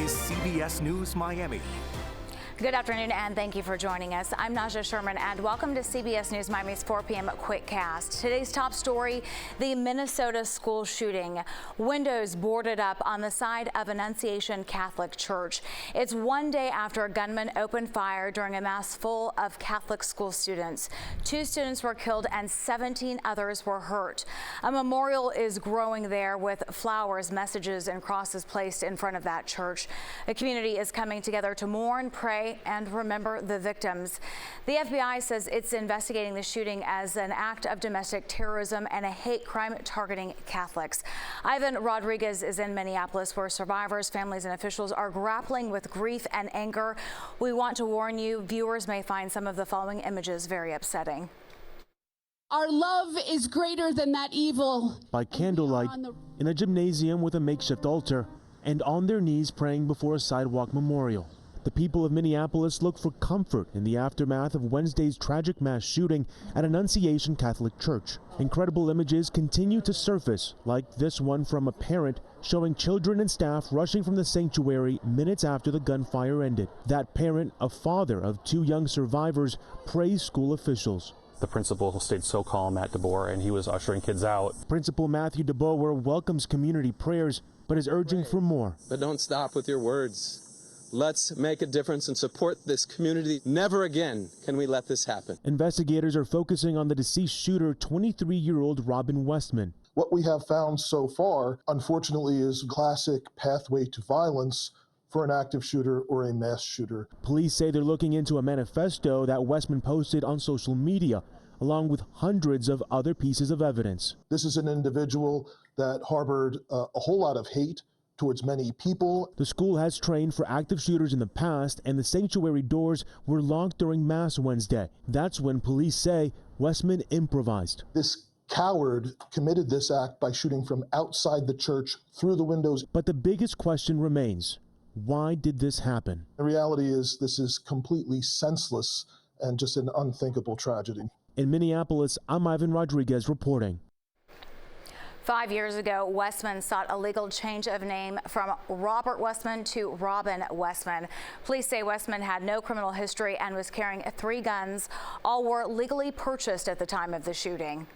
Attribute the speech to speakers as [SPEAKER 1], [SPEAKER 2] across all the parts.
[SPEAKER 1] is CBS News Miami.
[SPEAKER 2] Good afternoon, and thank you for joining us. I'm Naja Sherman, and welcome to CBS News Miami's 4 p.m. Quickcast. Today's top story, the Minnesota school shooting. Windows boarded up on the side of Annunciation Catholic Church. It's one day after a gunman opened fire during a mass full of Catholic school students. 2 students were killed and 17 others were hurt. A memorial is growing there with flowers, messages, and crosses placed in front of that church. The community is coming together to mourn, pray, and remember the victims. The FBI says it's investigating the shooting as an act of domestic terrorism and a hate crime targeting Catholics. Ivan Rodriguez is in Minneapolis, where survivors, families, and officials are grappling with grief and anger. We want to warn you, viewers may find some of the following images very upsetting.
[SPEAKER 3] Our love is greater than that evil.
[SPEAKER 4] By candlelight, in a gymnasium with a makeshift altar, and on their knees praying before a sidewalk memorial. The people of Minneapolis look for comfort in the aftermath of Wednesday's tragic mass shooting at Annunciation Catholic Church. Incredible images continue to surface, like this one from a parent showing children and staff rushing from the sanctuary minutes after the gunfire ended. That parent, a father of 2 young survivors, praised school officials.
[SPEAKER 5] The principal stayed so calm at DeBoer, and he was ushering kids out.
[SPEAKER 4] Principal Matthew DeBoer welcomes community prayers, but is urging for more.
[SPEAKER 6] But don't stop with your words. Let's make a difference and support this community. Never again can we let this happen.
[SPEAKER 4] Investigators are focusing on the deceased shooter, 23-year-old Robin Westman.
[SPEAKER 7] What we have found so far, unfortunately, is a classic pathway to violence for an active shooter or a mass shooter.
[SPEAKER 4] Police say they're looking into a manifesto that Westman posted on social media, along with hundreds of other pieces of evidence.
[SPEAKER 7] This is an individual that harbored a whole lot of hate towards many people.
[SPEAKER 4] The school has trained for active shooters in the past, and the sanctuary doors were locked during Mass Wednesday. That's when police say Westman improvised.
[SPEAKER 7] This coward committed this act by shooting from outside the church through the windows.
[SPEAKER 4] But the biggest question remains, why did this happen?
[SPEAKER 7] The reality is this is completely senseless and just an unthinkable tragedy.
[SPEAKER 4] In Minneapolis, I'm Ivan Rodriguez reporting.
[SPEAKER 2] 5 years ago, Westman sought a legal change of name from Robert Westman to Robin Westman. Police say Westman had no criminal history and was carrying 3 guns. All were legally purchased at the time of the shooting.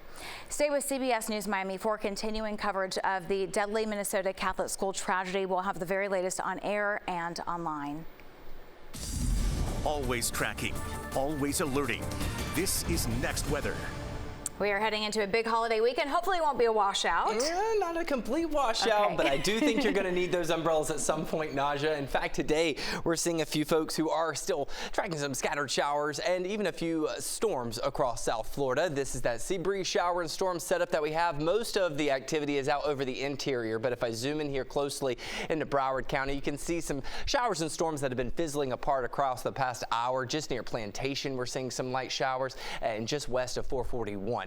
[SPEAKER 2] Stay with CBS News Miami for continuing coverage of the deadly Minnesota Catholic school tragedy. We'll have the very latest on air and online.
[SPEAKER 1] Always tracking, always alerting. This is Next Weather.
[SPEAKER 2] We are heading into a big holiday weekend. Hopefully it won't be a washout.
[SPEAKER 8] Not a complete washout,
[SPEAKER 2] okay.
[SPEAKER 8] But I do think you're going to need those umbrellas at some point, Naja. In fact, today we're seeing a few folks who are still tracking some scattered showers and even a few storms across South Florida. This is that sea breeze shower and storm setup that we have. Most of the activity is out over the interior, but if I zoom in here closely into Broward County, you can see some showers and storms that have been fizzling apart across the past hour. Just near Plantation, we're seeing some light showers, and just west of 441.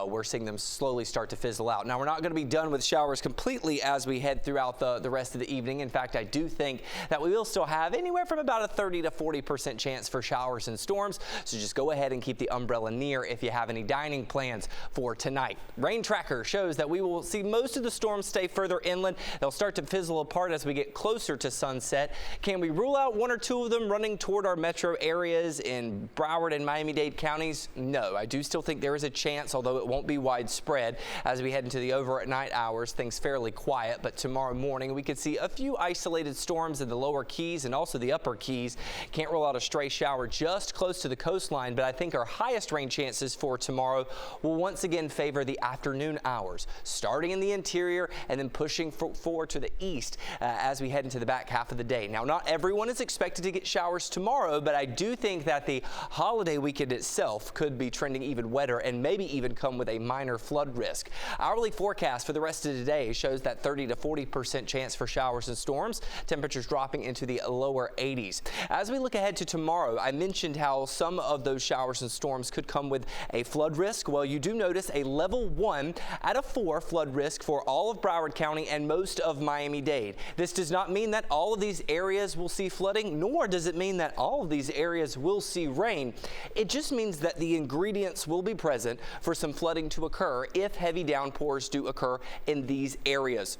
[SPEAKER 8] We're seeing them slowly start to fizzle out. Now, we're not going to be done with showers completely as we head throughout the rest of the evening. In fact, I do think that we will still have anywhere from about a 30 to 40% chance for showers and storms. So just go ahead and keep the umbrella near if you have any dining plans for tonight. Rain tracker shows that we will see most of the storms stay further inland. They'll start to fizzle apart as we get closer to sunset. Can we rule out 1 or 2 of them running toward our metro areas in Broward and Miami-Dade counties? No, I do still think there is a chance, although it won't be widespread. As we head into the over at night hours, things fairly quiet, but tomorrow morning we could see a few isolated storms in the lower Keys and also the upper Keys. Can't rule out a stray shower just close to the coastline, but I think our highest rain chances for tomorrow will once again favor the afternoon hours, starting in the interior and then pushing forward to the east as we head into the back half of the day. Now, not everyone is expected to get showers tomorrow, but I do think that the holiday weekend itself could be trending even wetter and maybe even come with a minor flood risk. Hourly forecast for the rest of today shows that 30 to 40% chance for showers and storms. Temperatures dropping into the lower 80s. As we look ahead to tomorrow, I mentioned how some of those showers and storms could come with a flood risk. Well, you do notice a level 1 out of 4 flood risk for all of Broward County and most of Miami-Dade. This does not mean that all of these areas will see flooding, nor does it mean that all of these areas will see rain. It just means that the ingredients will be present for some flooding to occur if heavy downpours do occur in these areas.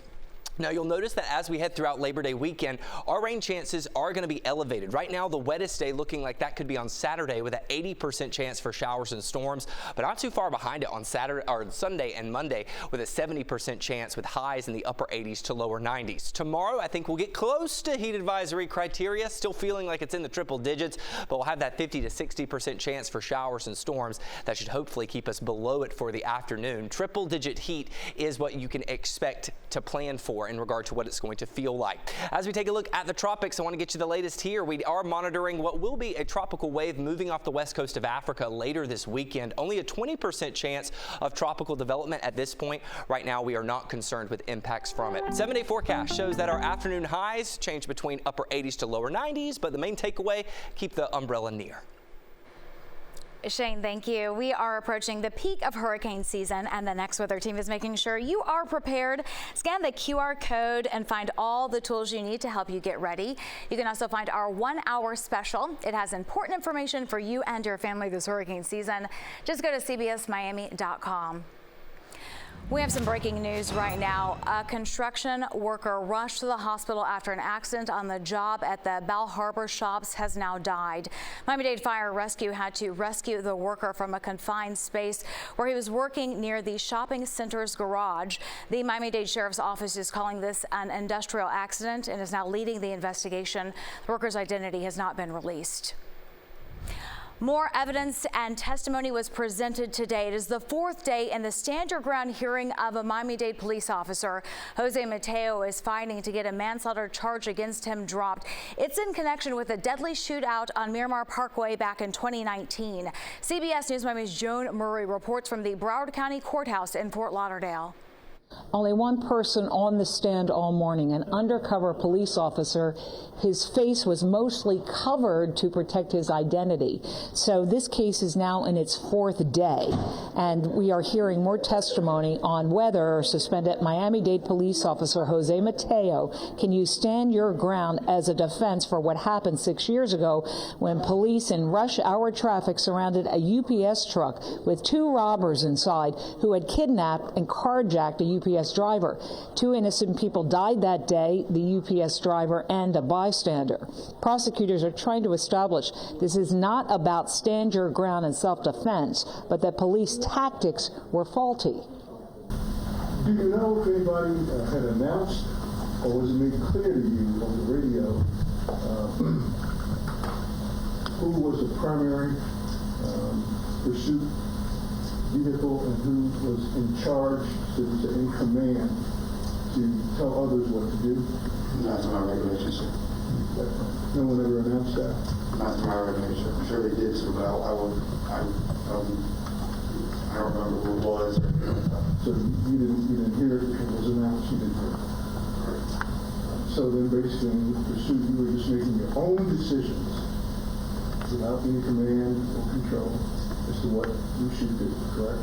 [SPEAKER 8] Now, you'll notice that as we head throughout Labor Day weekend, our rain chances are going to be elevated. Right now, the wettest day looking like that could be on Saturday with an 80% chance for showers and storms, but not too far behind it on Saturday or Sunday and Monday with a 70% chance with highs in the upper 80s to lower 90s. Tomorrow, I think we'll get close to heat advisory criteria, still feeling like it's in the triple digits, but we'll have that 50 to 60% chance for showers and storms. That should hopefully keep us below it for the afternoon. Triple digit heat is what you can expect to plan for in regard to what it's going to feel like. As we take a look at the tropics, I want to get you the latest here. We are monitoring what will be a tropical wave moving off the west coast of Africa later this weekend. Only a 20% chance of tropical development at this point. Right now, we are not concerned with impacts from it. 7-day forecast shows that our afternoon highs change between upper 80s to lower 90s, but the main takeaway, keep the umbrella near.
[SPEAKER 2] Shane, thank you. We are approaching the peak of hurricane season, and the Next Weather team is making sure you are prepared. Scan the QR code and find all the tools you need to help you get ready. You can also find our 1-hour special. It has important information for you and your family this hurricane season. Just go to cbsmiami.com. We have some breaking news right now. A construction worker rushed to the hospital after an accident on the job at the Bal Harbour Shops has now died. Miami-Dade Fire Rescue had to rescue the worker from a confined space where he was working near the shopping center's garage. The Miami-Dade Sheriff's Office is calling this an industrial accident and is now leading the investigation. The worker's identity has not been released. More evidence and testimony was presented today. It is the 4th day in the stand your ground hearing of a Miami-Dade police officer. Jose Mateo is fighting to get a manslaughter charge against him dropped. It's in connection with a deadly shootout on Miramar Parkway back in 2019. CBS News Miami's Joan Murray reports from the Broward County Courthouse in Fort Lauderdale.
[SPEAKER 9] Only one person on the stand all morning, an undercover police officer. His face was mostly covered to protect his identity. So this case is now in its 4th day, and we are hearing more testimony on whether suspended Miami-Dade police officer Jose Mateo can you stand your ground as a defense for what happened 6 years ago when police in rush hour traffic surrounded a UPS truck with 2 robbers inside who had kidnapped and carjacked a UPS driver. 2 innocent people died that day, the UPS driver and a bystander. Prosecutors are trying to establish this is not about stand your ground and self-defense, but that police tactics were faulty.
[SPEAKER 10] Do you know if anybody had announced or was it made clear to you on the radio who was the primary pursuit vehicle and who was in charge, in command, to tell others what to do?
[SPEAKER 11] Not to my recollection, sir.
[SPEAKER 10] No one ever announced that?
[SPEAKER 11] Not to my recollection. I'm sure they did, sir, but I don't remember who it was.
[SPEAKER 10] So you didn't hear it was announced, you didn't hear it. So then basically in the pursuit, you were just making your own decisions without any command or control as to what you should do, correct?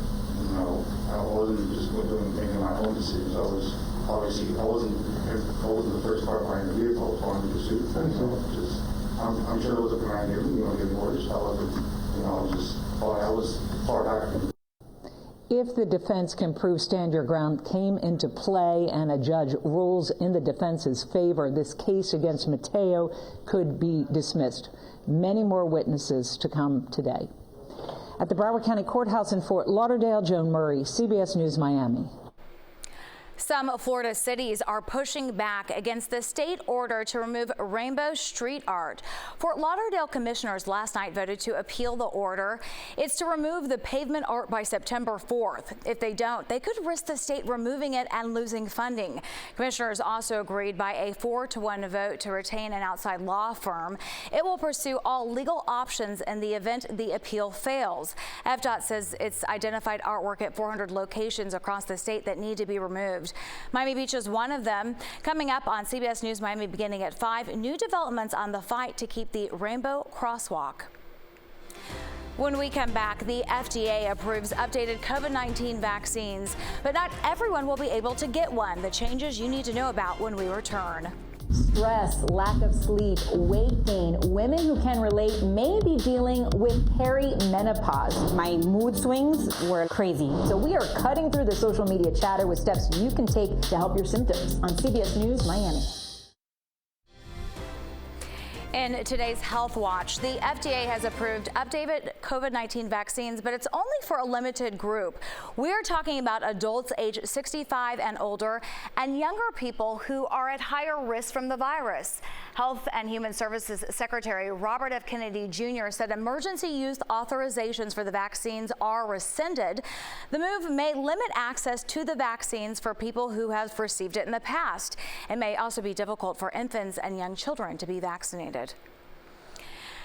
[SPEAKER 11] No, I wasn't just making my own decisions. I was obviously I wasn't the first car behind the vehicle. I was on the pursuit. I'm sure there was a command here. Give orders. However, I was far back.
[SPEAKER 9] If the defense can prove stand your ground came into play and a judge rules in the defense's favor, this case against Mateo could be dismissed. Many more witnesses to come today. At the Broward County Courthouse in Fort Lauderdale, Joan Murray, CBS News, Miami.
[SPEAKER 2] Some Florida cities are pushing back against the state order to remove rainbow street art. Fort Lauderdale commissioners last night voted to appeal the order. It's to remove the pavement art by September 4th. If they don't, they could risk the state removing it and losing funding. Commissioners also agreed by a 4-to-1 vote to retain an outside law firm. It will pursue all legal options in the event the appeal fails. FDOT says it's identified artwork at 400 locations across the state that need to be removed. Miami Beach is one of them. Coming up on CBS News Miami beginning at 5, new developments on the fight to keep the rainbow crosswalk. When we come back, the FDA approves updated COVID-19 vaccines, but not everyone will be able to get one. The changes you need to know about when we return.
[SPEAKER 12] Stress, lack of sleep, weight gain. Women who can relate may be dealing with perimenopause. My mood swings were crazy. So we are cutting through the social media chatter with steps you can take to help your symptoms on CBS News Miami.
[SPEAKER 2] In today's Health Watch, the FDA has approved updated COVID-19 vaccines, but it's only for a limited group. We're talking about adults age 65 and older and younger people who are at higher risk from the virus. Health and Human Services Secretary Robert F. Kennedy Jr. said emergency use authorizations for the vaccines are rescinded. The move may limit access to the vaccines for people who have received it in the past. It may also be difficult for infants and young children to be vaccinated.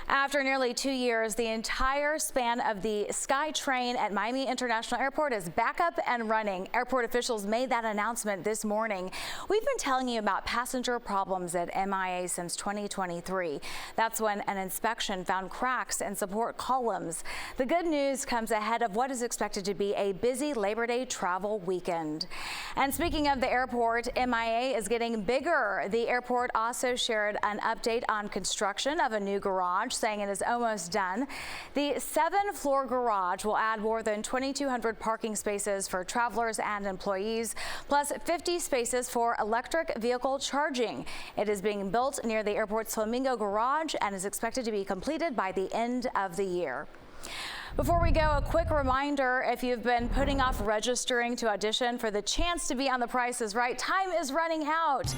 [SPEAKER 2] After nearly 2 years, the entire span of the SkyTrain at Miami International Airport is back up and running. Airport officials made that announcement this morning. We've been telling you about passenger problems at MIA since 2023. That's when an inspection found cracks in support columns. The good news comes ahead of what is expected to be a busy Labor Day travel weekend. And speaking of the airport, MIA is getting bigger. The airport also shared an update on construction of a new garage, saying it is almost done. The 7-floor garage will add more than 2,200 parking spaces for travelers and employees, plus 50 spaces for electric vehicle charging. It is being built near the airport's Flamingo Garage and is expected to be completed by the end of the year. Before we go, a quick reminder, if you've been putting off registering to audition for the chance to be on The Price is Right, time is running out.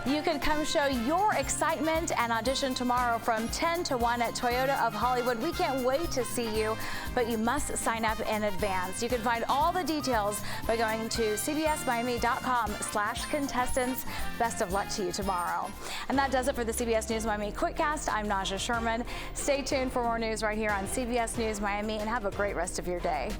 [SPEAKER 2] You can come show your excitement and audition tomorrow from 10 to 1 at Toyota of Hollywood. We can't wait to see you, but you must sign up in advance. You can find all the details by going to cbsmiami.com/contestants. Best of luck to you tomorrow. And that does it for the CBS News Miami Quickcast. I'm Naja Sherman. Stay tuned for more news right here on CBS News Miami, and have a great rest of your day.